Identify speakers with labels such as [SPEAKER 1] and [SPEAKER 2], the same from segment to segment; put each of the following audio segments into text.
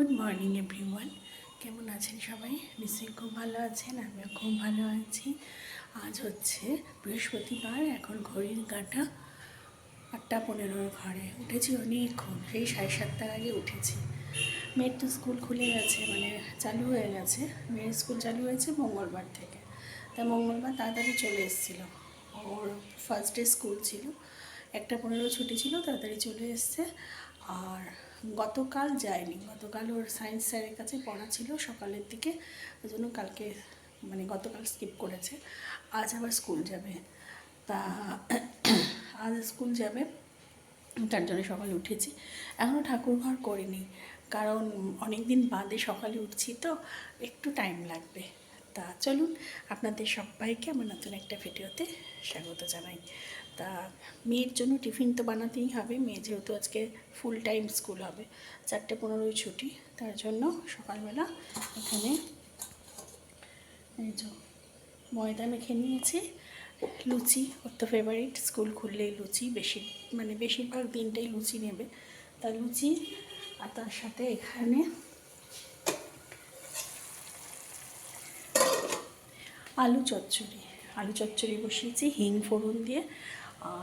[SPEAKER 1] Good morning everyone. কেমন আছেন সবাই? নিশ্চয়ই খুব ভালো আছেন, আমিও খুব ভালো আছি। আজ হচ্ছে বৃহস্পতিবার, এখন ঘড়ির কাঁটা 8:15 ঘরে উঠেছি অনেকক্ষণ, সেই 7:30টার আগে উঠেছি। মেয়ের তো স্কুল খুলে গেছে, মানে চালু হয়ে গেছে। মেয়ের স্কুল চালু হয়েছে মঙ্গলবার থেকে, তাই মঙ্গলবার তাড়াতাড়ি চলে এসেছিলো। ওর ফার্স্ট ডে স্কুল ছিল, 1:15 ছুটি ছিল, তাড়াতাড়ি চলে এসছে। আর গতকাল যায়নি, গতকাল ওর সায়েন্স স্যারের কাছে পড়া ছিল সকালের দিকে, ওই জন্য কালকে মানে গতকাল স্কিপ করেছে। আজ আবার স্কুল যাবে, তা আজ স্কুল যাবে, তার জন্য সকালে উঠেছি। এখনও ঠাকুরঘর করিনি, কারণ অনেক দিন বাদে সকালে উঠছি তো একটু টাইম লাগবে। তা চলুন আপনাদের সবাইকে আমার নতুন একটা ভিডিওতে স্বাগত জানাই। তা মেয়ের জন্য টিফিন তো বানাতেই হবে, মেয়ে যেহেতু আজকে ফুল টাইম স্কুল হবে, 4:15 ছুটি, তার জন্য সকালবেলা এখানে এই যে ময়দা মেখে নিয়েছি। লুচি ওর তো ফেভারিট, স্কুল খুললেই লুচি, বেশিরভাগ দিনটাই লুচি নেবে, তা লুচি। আর তার সাথে এখানে আলু চচ্চড়ি বসিয়েছি হিং ফোড়ন দিয়ে।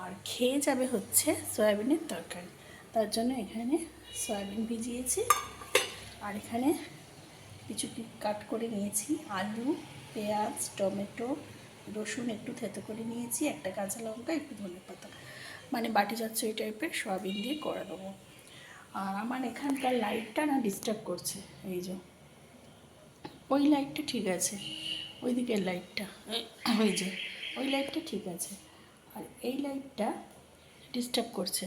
[SPEAKER 1] আর খেয়ে যাবে হচ্ছে সয়াবিনের তরকারি, তার জন্য এখানে সয়াবিন ভিজিয়েছি। আর এখানে কিছু কাট করে নিয়েছি, আলু, পেঁয়াজ, টমেটো, রসুন একটু থেতো করে নিয়েছি, একটা কাঁচা লঙ্কা, একটু ধনেপাতা, মানে বাটি চচ্চড়ি টাইপের সয়াবিন দিয়ে করে দেবো। আর আমার এখানকার লাইটটা না ডিস্টার্ব করছে, এই যে ওই লাইটটা ঠিক আছে, ওই দিকের লাইটটা, ওই লাইটটা ঠিক আছে, আর এই লাইটটা ডিস্টার্ব করছে।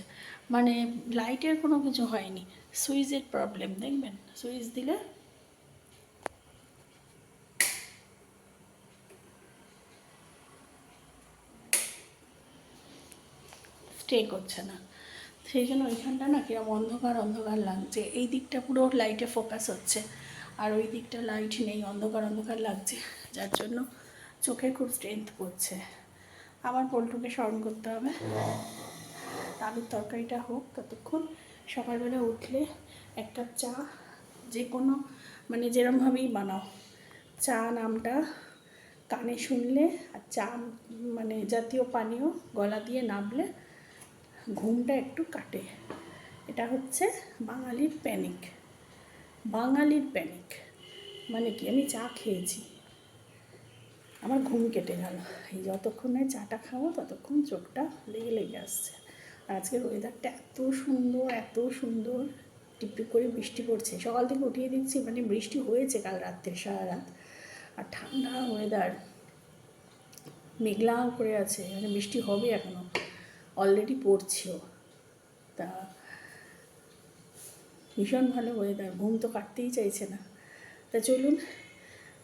[SPEAKER 1] মানে লাইটের কোনো কিছু হয়নি, সুইচের প্রবলেম। দেখবেন সুইচ দিলে স্টে করছে না, সেই জন্য ওইখানটা না কিরম অন্ধকার অন্ধকার লাগছে। এই দিকটা পুরো লাইটে ফোকাস হচ্ছে, আর ওই দিকটা লাইট নেই, অন্ধকার অন্ধকার লাগছে, যার জন্য চোখে খুব স্ট্রেংথ পড়ছে। আমার পোল্টুকে স্মরণ করতে হবে, আলুর তরকারিটা হোক ততক্ষণ। সকালবেলা উঠলে এক কাপ চা, যে কোনো মানে যেরমভাবেই বানাও, চা নামটা কানে শুনলে আর চা মানে জাতীয় পানীয় গলা দিয়ে নামলে ঘুমটা একটু কাটে। এটা হচ্ছে বাঙালির প্যানিক, মানে কি, আমি চা খেয়েছি, আমার ঘুম কেটে গেল। এই যতক্ষণ না চাটা খাবো ততক্ষণ চোখটা লেগে আসছে। আর আজকের ওয়েদারটা এত সুন্দর, টিপটিপ করে বৃষ্টি পড়ছে। সকাল থেকে উঠিয়ে দিচ্ছি, মানে বৃষ্টি হয়েছে কাল রাত্রে সারা রাত, আর ঠান্ডা ওয়েদার, মেঘলা করে আছে, মানে বৃষ্টি হবে এখনও, অলরেডি পড়ছেও। তা ভীষণ ভালো ওয়েদার, ঘুম তো কাটতেই চাইছে না। তা চলুন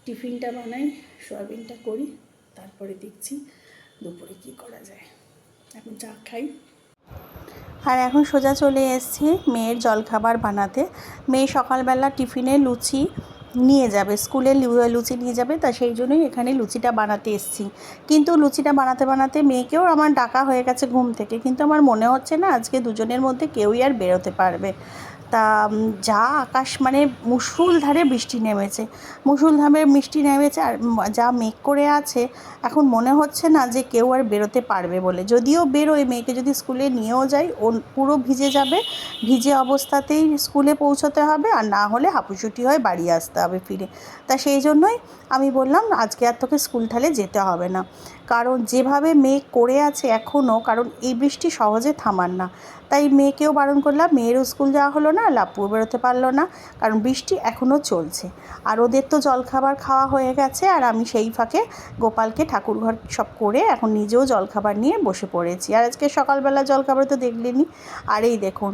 [SPEAKER 1] টিফিনটা বানাই, সয়াবিনটা করি, তারপরে দেখছি দুপুরে কী করা যায়। এখন চা খাই। আর এখন সোজা চলে এসেছি মেয়ের জলখাবার বানাতে। মেয়ে সকালবেলা টিফিনে লুচি নিয়ে যাবে, স্কুলে লুচি নিয়ে যাবে, তা সেই জন্যই এখানে লুচিটা বানাতে এসেছি। কিন্তু লুচিটা বানাতে বানাতে মেয়েকেও আমার ডাকা হয়ে গেছে ঘুম থেকে, কিন্তু আমার মনে হচ্ছে না আজকে দুজনের মধ্যে কেউই আর বেরোতে পারবে। তা যা আকাশ, মানে মুষলধারে বৃষ্টি নেমেছে, আর যা মেঘ করে আছে, এখন মনে হচ্ছে না যে কেউ আর বেরোতে পারবে বলে। যদিও বেরোয়, মেয়েকে যদি স্কুলে নিয়েও যাই, ও পুরো ভিজে যাবে, ভিজে অবস্থাতেই স্কুলে পৌঁছতে হবে, আর না হলে হাঁপুছুটি হয়ে বাড়ি আসতে হবে ফিরে। তা সেই জন্যই আমি বললাম আজকে আর তোকে স্কুল ঠালে যেতে হবে না, কারণ যেভাবে মেঘ করে আছে এখনও, কারণ এই বৃষ্টি সহজে থামার না। তাই মেয়েকেও বারণ করলাম, মেয়েরও স্কুল যাওয়া হলো না, লাপুও বেরোতে পারলো না, কারণ বৃষ্টি এখনও চলছে। আর ওদের তো জলখাবার খাওয়া হয়ে গেছে, আর আমি সেই ফাঁকে গোপালকে ঠাকুরঘর সব করে এখন নিজেও জলখাবার নিয়ে বসে পড়েছি। আর আজকে সকালবেলা জলখাবার তো দেখলেনি। আর এই দেখুন,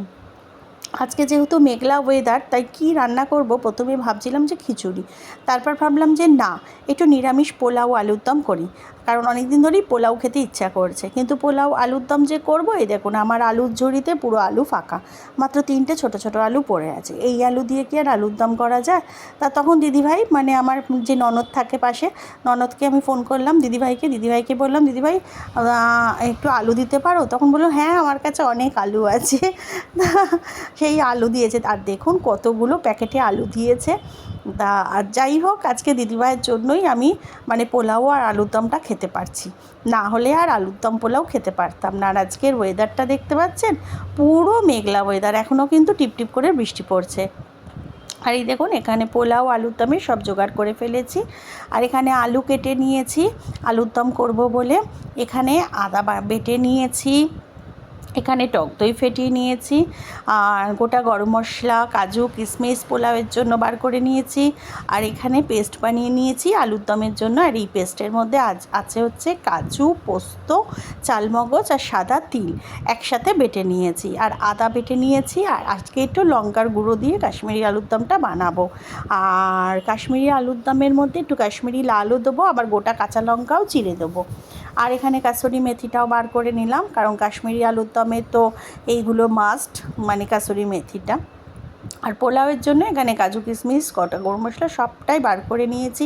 [SPEAKER 1] আজকে যেহেতু মেঘলা ওয়েদার, তাই কি রান্না করব প্রথমে ভাবছিলাম যে খিচুড়ি, তারপর ভাবলাম যে না, একটু নিরামিষ পোলাও আলুর দম করি, কারণ অনেক দিন ধরেই পোলাও খেতে ইচ্ছা করছে। কিন্তু পোলাও আলুর দম যে করবো, এই দেখুন আমার আলুর ঝুড়িতে পুরো আলু ফাঁকা, মাত্র 3টে ছোট ছোট আলু পড়ে আছে। এই আলু দিয়ে কি আর আলুর দম করা যায়? তা তখন দিদিভাই, মানে আমার যে ননদ থাকে পাশে, ননদকে আমি ফোন করলাম, দিদিভাইকে বললাম, দিদিভাই একটু আলু দিতে পারো? তখন বললো হ্যাঁ, আমার কাছে অনেক আলু আছে। সেই আলু দিয়েছে, আর দেখুন কতগুলো প্যাকেটে আলু দিয়েছে। তা আর যাই হোক, আজকে দিদিভাইয়ের জন্যই আমি মানে পোলাও আর আলুর দমটা খেতে পারছি, না হলে আর আলুর দম পোলাও খেতে পারতাম না। আর আজকের ওয়েদারটা দেখতে পাচ্ছেন, পুরো মেঘলা ওয়েদার, এখনও কিন্তু টিপটিপ করে বৃষ্টি পড়ছে। আর এই দেখুন এখানে পোলাও আলুর দমের সব জোগাড় করে ফেলেছি। আর এখানে আলু কেটে নিয়েছি আলুর দম করবো বলে। এখানে আদা বেটে নিয়েছি, এখানে টক দই ফেটিয়ে নিয়েছি, আর গোটা গরম মশলা, কাজু, কিশমিশ পোলাওয়ের জন্য বার করে নিয়েছি। আর এখানে পেস্ট বানিয়ে নিয়েছি আলুর দমের জন্য। আর এই পেস্টের মধ্যে আছে হচ্ছে কাজু, পোস্ত, চালমগজ আর সাদা তিল একসাথে বেটে নিয়েছি, আর আদা বেটে নিয়েছি। আর আজকে একটু লঙ্কার গুঁড়ো দিয়ে কাশ্মীরি আলুর দমটা বানাবো। আর কাশ্মীরি আলুর দমের মধ্যে একটু কাশ্মীরি লালও দেবো, আবার গোটা কাঁচা লঙ্কাও চিড়ে দেবো। আর এখানে কাসুরি মেথিটাও বার করে নিলাম, কারণ কাশ্মীরি আলুর দমে তো এইগুলো মাস্ট, মানে কাসুরি মেথিটা। আর পোলাওয়ের জন্য এখানে কাজু, কিশমিশ, গোটা গরম মশলা সবটাই বার করে নিয়েছি।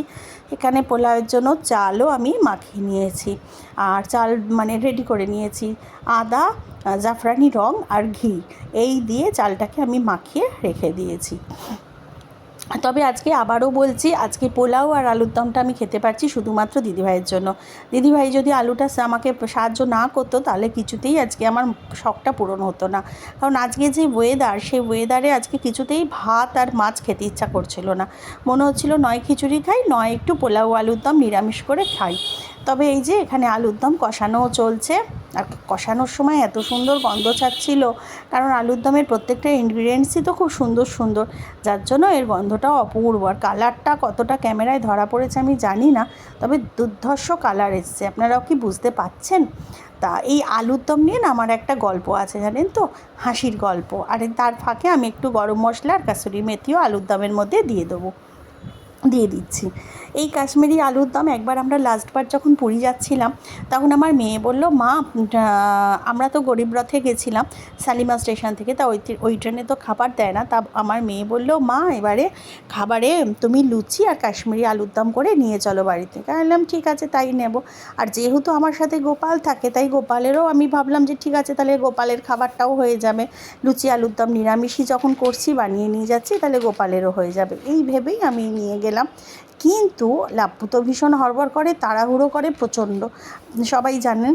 [SPEAKER 1] এখানে পোলাওয়ের জন্য চালও আমি মাখিয়ে নিয়েছি, আর চাল মানে রেডি করে নিয়েছি। আদা, জাফরানি রং আর ঘি এই দিয়ে চালটাকে আমি মাখিয়ে রেখে দিয়েছি। তবে আজকে আবারও বলছি, আজকে পোলাও আর আলুর দমটা আমি খেতে পারছি শুধুমাত্র দিদিভাইয়ের জন্য। দিদিভাই যদি আলুটা আমাকে সাহায্য না করতো তাহলে কিছুতেই আজকে আমার শখটা পূরণ হতো না। কারণ আজকে যে ওয়েদার, সেই ওয়েদারে আজকে কিছুতেই ভাত আর মাছ খেতে ইচ্ছা করছিল না। মনে হচ্ছিল নয় খিচুড়ি খাই, নয় একটু পোলাও আলুর দম নিরামিষ করে খাই। তবে এই যে এখানে আলুর দম কষানোও চলছে, আর কষানোর সময় এত সুন্দর গন্ধ ছাড়ছিল, কারণ আলুর দমের প্রত্যেকটা ইনগ্রিডিয়েন্টসই তো খুব সুন্দর সুন্দর, যার জন্য এর গন্ধটাও অপূর্ব। আর কালারটা কতটা ক্যামেরায় ধরা পড়েছে আমি জানি না, তবে দুর্ধর্ষ কালার এসছে, আপনারাও কি বুঝতে পাচ্ছেন? তা এই আলুর দম নিয়ে না আমার একটা গল্প আছে জানেন তো, হাসির গল্প। আর তার ফাঁকে আমি একটু গরম মশলা আর কাসুরি মেথিও আলুর দমের মধ্যে দিয়ে দিচ্ছি। এই কাশ্মীরি আলুর দম একবার আমরা লাস্টবার যখন পুরী যাচ্ছিলাম, তখন আমার মেয়ে বলল, মা আমরা তো গরিব রথে গেছিলাম শালিমার স্টেশন থেকে, তা ওই ট্রেনে তো খাবার দেয় না। তা আমার মেয়ে বলল, মা এবারে খাবারে তুমি লুচি আর কাশ্মীরি আলুর দম করে নিয়ে চলো বাড়ি থেকে। বললাম ঠিক আছে তাই নেব। আর যেহেতু আমার সাথে গোপাল থাকে, তাই গোপালেরও আমি ভাবলাম যে ঠিক আছে তাহলে গোপালের খাবারটাও হয়ে যাবে, লুচি আলুর দম নিরামিষই যখন করছি বানিয়ে নিয়ে যাচ্ছি, তাহলে গোপালেরও হয়ে যাবে, এই ভেবেই আমি নিয়ে গেলাম। কিন্তু লাপ্পু তো ভীষণ হড়বড় করে, তাড়াহুড়ো করে প্রচণ্ড, সবাই জানেন।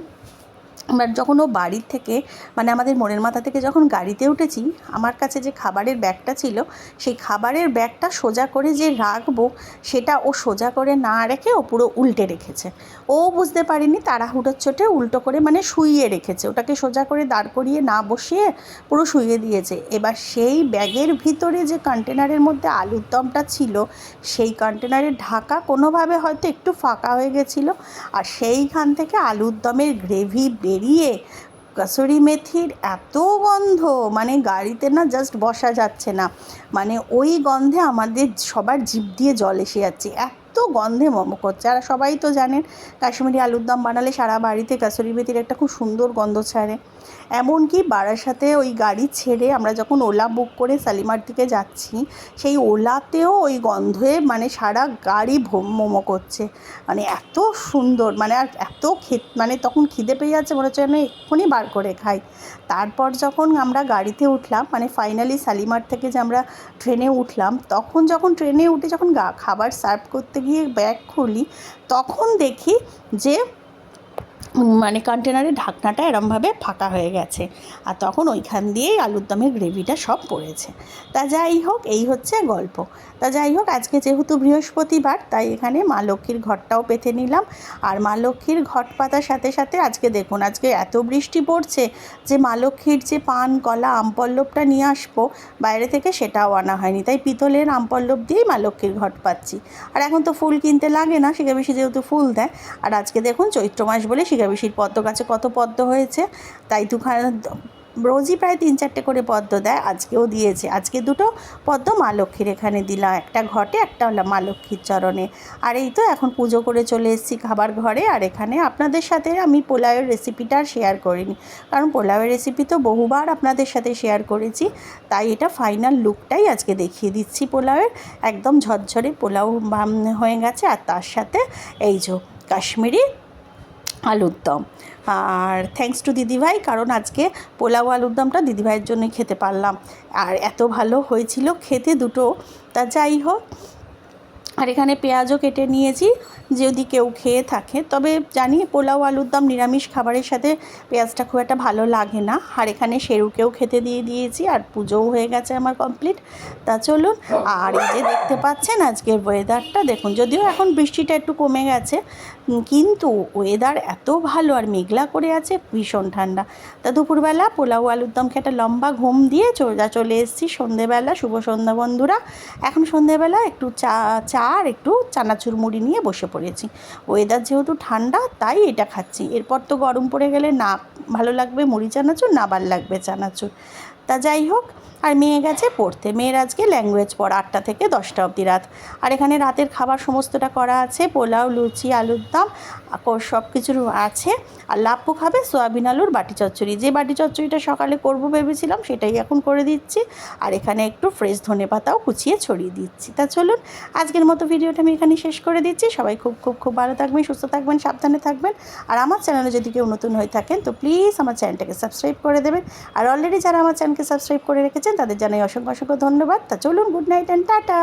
[SPEAKER 1] এবার যখন ও বাড়ির থেকে মানে আমাদের মোড়ের মাথা থেকে যখন গাড়িতে উঠেছি, আমার কাছে যে খাবারের ব্যাগটা ছিল, সেই খাবারের ব্যাগটা সোজা করে যে রাখবো, সেটা ও সোজা করে না রেখে ও পুরো উল্টে রেখেছে। ও বুঝতে পারেনি, তাড়াহুড়োর চোটে উল্টো করে মানে শুইয়ে রেখেছে, ওটাকে সোজা করে দাঁড় করিয়ে না বসিয়ে পুরো শুইয়ে দিয়েছে। এবার সেই ব্যাগের ভিতরে যে কন্টেনারের মধ্যে আলুর দমটা ছিল, সেই কন্টেনারের ঢাকা কোনোভাবে হয়তো একটু ফাঁকা হয়ে গেছিলো, আর সেইখান থেকে আলুর দমের গ্রেভি বেরিয়ে কাসুরি মেথির এত গন্ধ, মানে গাড়িতে না জাস্ট বসা যাচ্ছে না, মানে ওই গন্ধে আমাদের সবার জিভ দিয়ে জল এসে যাচ্ছে, এত গন্ধে মোমো করছে। আর সবাই তো জানেন কাশ্মীরি আলুর দম বানালে সারা বাড়িতে কাসুরি মেথির একটা খুব সুন্দর গন্ধ ছাড়ে। এমনকি বারাসাতে ওই গাড়ি ছেড়ে আমরা যখন ওলা বুক করে শালিমার দিকে যাচ্ছি, সেই ওলাতেও ওই গন্ধে মানে সারা গাড়ি মোমো করছে, মানে এত সুন্দর, মানে আর এত মানে তখন খিদে পেয়ে যাচ্ছে, মনে হচ্ছে যেন এক্ষুনি বার করে খাই। তারপর যখন আমরা গাড়িতে উঠলাম, মানে ফাইনালি শালিমার থেকে যে আমরা ট্রেনে উঠলাম, তখন যখন ট্রেনে উঠে যখন খাবার সার্ভ করতে গিয়ে ব্যাগ খুলি, তখন দেখি যে মানে কন্টেনারের ঢাকনাটা এরমভাবে ফাঁকা হয়ে গেছে, আর তখন ওইখান দিয়েই আলুর দমের গ্রেভিটা সব পড়েছে। তা যাই হোক, এই হচ্ছে গল্প। তা যাই হোক, আজকে যেহেতু বৃহস্পতিবার, তাই এখানে মা লক্ষ্মীর ঘটটাও পেতে নিলাম। আর মা লক্ষ্মীর ঘট পাতার সাথে সাথে আজকে দেখুন, আজকে এত বৃষ্টি পড়ছে যে মা লক্ষ্মীর যে পান, কলা, আমপল্লবটা নিয়ে আসবো বাইরে থেকে, সেটাও আনা হয়নি, তাই পিতলের আমপল্লব দিয়েই মা লক্ষ্মীর ঘট পাচ্ছি। আর এখন তো ফুল কিনতে লাগে না, শিগাবিশি যেহেতু ফুল দেয়। আর আজকে দেখুন চৈত্র মাস বলে শিগাবিশির পদ্ম গাছে কত পদ্ম হয়েছে, তাই রোজই প্রায় 3-4টে করে পদ্ম দেয়, আজকেও দিয়েছে। আজকে 2টো পদ্ম মা লক্ষ্মীর এখানে দিলাম, একটা ঘটে, একটা মা লক্ষ্মীর চরণে। আর এই তো এখন পুজো করে চলে এসেছি খাবার ঘরে। আর এখানে আপনাদের সাথে আমি পোলাওয়ের রেসিপিটা আর শেয়ার করিনি, কারণ পোলাওয়ের রেসিপি তো বহুবার আপনাদের সাথে শেয়ার করেছি, তাই এটা ফাইনাল লুকটাই আজকে দেখিয়ে দিচ্ছি পোলাওয়ের। একদম ঝরঝরে পোলাও হয়ে গেছে, আর তার সাথে এই যে কাশ্মীরি
[SPEAKER 2] আলুর দম। আর থ্যাঙ্কস টু দিদিভাই, কারণ আজকে পোলাও আলুর দমটা দিদিভাইয়ের জন্যই খেতে পারলাম। আর এত ভালো হয়েছিল খেতে দুটো। তা যাই হোক, আর এখানে পেঁয়াজও কেটে নিয়েছি যদি কেউ খেয়ে থাকে। তবে জানি পোলাও আলুর দম নিরামিষ খাবারের সাথে পেঁয়াজটা খুব একটা ভালো লাগে না। আর এখানে শেরুকেও খেতে দিয়ে দিয়েছি, আর পুজোও হয়ে গেছে আমার কমপ্লিট। তা চলুন, আর এই যে দেখতে পাচ্ছেন আজকের ওয়েদারটা দেখুন, যদিও এখন বৃষ্টিটা একটু কমে গেছে, কিন্তু ওয়েদার এত ভালো আর মেঘলা করে আছে, ভীষণ ঠান্ডা। তা দুপুরবেলা পোলাও আলুর দম খেয়ে একটা লম্বা ঘুম দিয়ে চলে এসেছি সন্ধেবেলা। শুভ সন্ধ্যা বন্ধুরা। এখন সন্ধেবেলা একটু চা আর একটু চানাচুর মুড়ি নিয়ে বসে পড়েছি। ওয়েদার যেহেতু ঠান্ডা তাই এটা খাচ্ছি। এরপর তো গরম পড়ে গেলে না ভালো লাগবে মুড়ি চানাচুর, না ভালো লাগবে চানাচুর। তা যাই হোক, আর মেয়ে গেছে পড়তে। মেয়ের আজকে ল্যাঙ্গুয়েজ পড়া 8টা থেকে 10টা অবধি রাত। আর এখানে রাতের খাবার সমস্তটা করা আছে, পোলাও, লুচি, আলুর দম সব কিছুর আছে। আর লাপ্পু খাবে সয়াবিন আলুর বাটি চচ্চড়ি। যে বাটি চচ্চড়িটা সকালে করবো ভেবেছিলাম সেটাই এখন করে দিচ্ছি। আর এখানে একটু ফ্রেশ ধনেপাতাও কুচিয়ে ছড়িয়ে দিচ্ছি। তা চলুন, আজকের মতো ভিডিওটা আমি এখানে শেষ করে দিচ্ছি। সবাই খুব খুব খুব ভালো থাকবেন, সুস্থ থাকবেন, সাবধানে থাকবেন। আর আমার চ্যানেলে যদি কেউ নতুন হয়ে থাকেন তো প্লিজ আমার চ্যানেলটাকে সাবস্ক্রাইব করে দেবেন। আর অলরেডি যারা আমার চ্যানেলকে সাবস্ক্রাইব করে রেখেছেন তাদের জানাই অসংখ্য অসংখ্য ধন্যবাদ। তা চলুন, গুড নাইট অ্যান্ড টাটা।